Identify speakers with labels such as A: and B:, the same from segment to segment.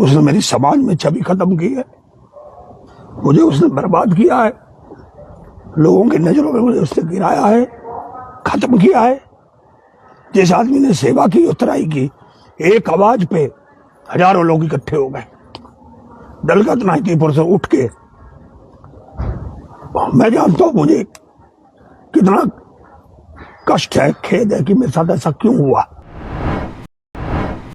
A: उसने मेरी समाज में छवि खत्म की है, मुझे उसने बर्बाद किया है, लोगों की नजरों में मुझे उसने गिराया है, खत्म किया है। जिस आदमी ने सेवा की, उतराई की, एक आवाज पे हजारों लोग इकट्ठे हो गए। दलगत नाइतीपुर से उठ के, मैं जानता हूं मुझे कितना कष्ट है, खेद है कि मेरे साथ ऐसा क्यों हुआ।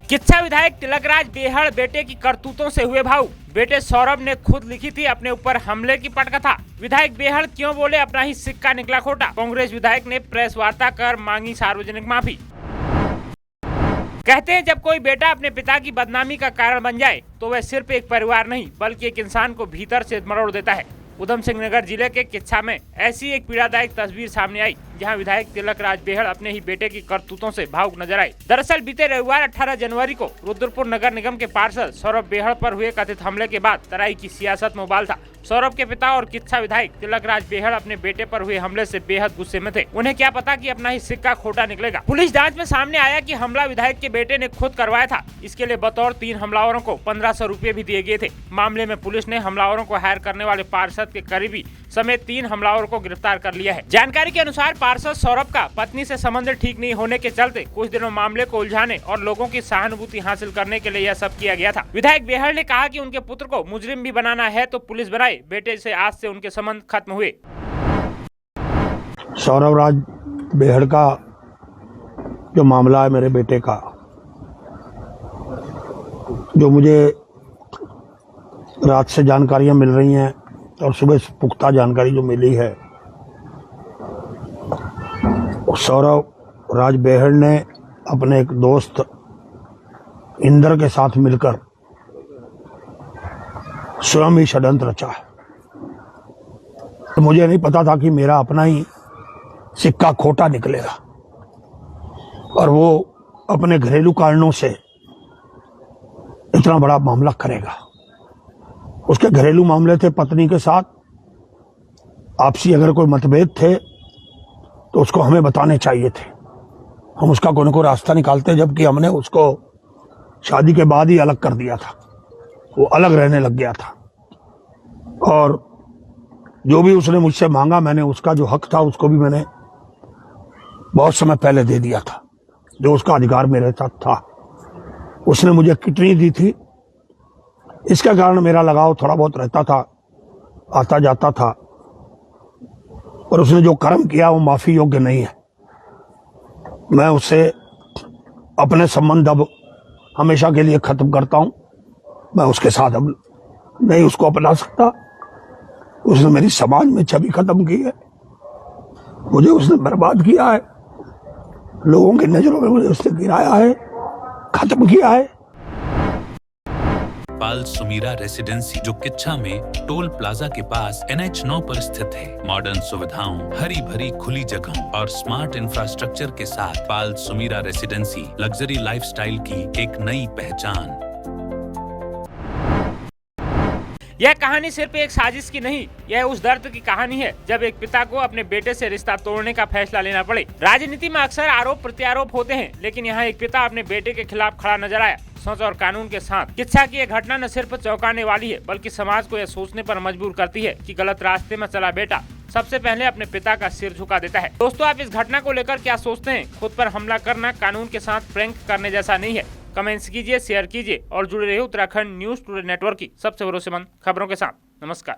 B: किच्छा विधायक तिलकराज बेहड़ बेटे की करतूतों से हुए भावुक। बेटे सौरभ ने खुद लिखी थी अपने ऊपर हमले की पटकथा। विधायक बेहड़ क्यों बोले अपना ही सिक्का निकला खोटा। कांग्रेस विधायक ने प्रेस वार्ता कर मांगी सार्वजनिक माफी। कहते हैं जब कोई बेटा अपने पिता की बदनामी का कारण बन जाए तो वह सिर्फ एक परिवार नहीं बल्कि एक इंसान को भीतर से मरोड़ देता है। उधम सिंह नगर जिले के किच्छा में ऐसी एक पीड़ादायक तस्वीर सामने आई जहां विधायक तिलकराज बेहड़ अपने ही बेटे की करतूतों से भावुक नजर आए। दरअसल बीते रविवार 18 जनवरी को रुद्रपुर नगर निगम के पार्षद सौरभ बेहड़ पर हुए कथित हमले के बाद तराई की सियासत में उबाल था। सौरभ के पिता और किच्छा विधायक तिलकराज बेहड़ अपने बेटे पर हुए हमले से बेहद गुस्से में थे। उन्हें क्या पता कि अपना ही सिक्का खोटा निकलेगा। पुलिस जांच में सामने आया कि हमला विधायक के बेटे ने खुद करवाया था। इसके लिए बतौर 3 हमलावरों को 1500 रुपए भी दिए गए थे। मामले में पुलिस ने हमलावरों को हायर करने वाले पार्षद के करीबी समेत 3 हमलावरों को गिरफ्तार कर लिया है। जानकारी के अनुसार पार्षद सौरभ का पत्नी से संबंध ठीक नहीं होने के चलते कुछ दिनों मामले को उलझाने और लोगों की सहानुभूति हासिल करने के लिए यह सब किया गया था। विधायक बेहड़ ने कहा कि उनके पुत्र को मुजरिम भी बनाना है तो पुलिस बनाए। बेटे से आज से उनके संबंध खत्म हुए।
A: सौरभ राज बेहड़ का जो मामला है, मेरे बेटे का, जो मुझे रात से जानकारियां मिल रही हैं और सुबह से पुख्ता जानकारी जो मिली है, सौरभ राज बेहड़ ने अपने एक दोस्त इंदर के साथ मिलकर स्वयं ही षड्यंत्र रचा है। तो मुझे नहीं पता था कि मेरा अपना ही सिक्का खोटा निकलेगा और वो अपने घरेलू कारणों से इतना बड़ा मामला करेगा। उसके घरेलू मामले थे पत्नी के साथ, आपसी अगर कोई मतभेद थे तो उसको हमें बताने चाहिए थे। हम उसका कोई न कोई रास्ता निकालते, जबकि हमने उसको शादी के बाद ही अलग कर दिया था। वो अलग रहने लग गया था और जो भी उसने मुझसे मांगा, मैंने उसका जो हक था उसको भी मैंने बहुत समय पहले दे दिया था। जो उसका अधिकार मेरे साथ था, उसने मुझे कितनी दी थी, इसके कारण मेरा लगाव थोड़ा बहुत रहता था, आता जाता था। और उसने जो कर्म किया वो माफी योग्य नहीं है। मैं उससे अपने संबंध अब हमेशा के लिए खत्म करता हूं। मैं उसके साथ अब नहीं उसको अपना सकता। उसने मेरी समाज में छवि खत्म की है, मुझे उसने बर्बाद किया है, लोगों की नजरों में मुझे उसने गिराया है, खत्म किया है।
C: पाल सुमीरा रेसिडेंसी जो किच्छा में टोल प्लाजा के पास NH9 पर स्थित है। मॉडर्न सुविधाओं, हरी भरी खुली जगहों और स्मार्ट इंफ्रास्ट्रक्चर के साथ पाल सुमीरा रेसिडेंसी लग्जरी लाइफस्टाइल की एक नई पहचान।
B: यह कहानी सिर्फ एक साजिश की नहीं, यह उस दर्द की कहानी है जब एक पिता को अपने बेटे से रिश्ता तोड़ने का फैसला लेना पड़े। राजनीति में अक्सर आरोप प्रत्यारोप होते हैं, लेकिन यहाँ एक पिता अपने बेटे के खिलाफ खड़ा नजर आया, सोच और कानून के साथ। किच्छा की यह घटना न सिर्फ चौंकाने वाली है बल्कि समाज को यह सोचने पर मजबूर करती है कि गलत रास्ते में चला बेटा सबसे पहले अपने पिता का सिर झुका देता है। दोस्तों, आप इस घटना को लेकर क्या सोचते हैं? खुद पर हमला करना कानून के साथ प्रैंक करने जैसा नहीं है। कमेंट्स कीजिए, शेयर कीजिए और जुड़े रहिए उत्तराखंड न्यूज टुडे नेटवर्क की सबसे भरोसेमंद खबरों के साथ। नमस्कार।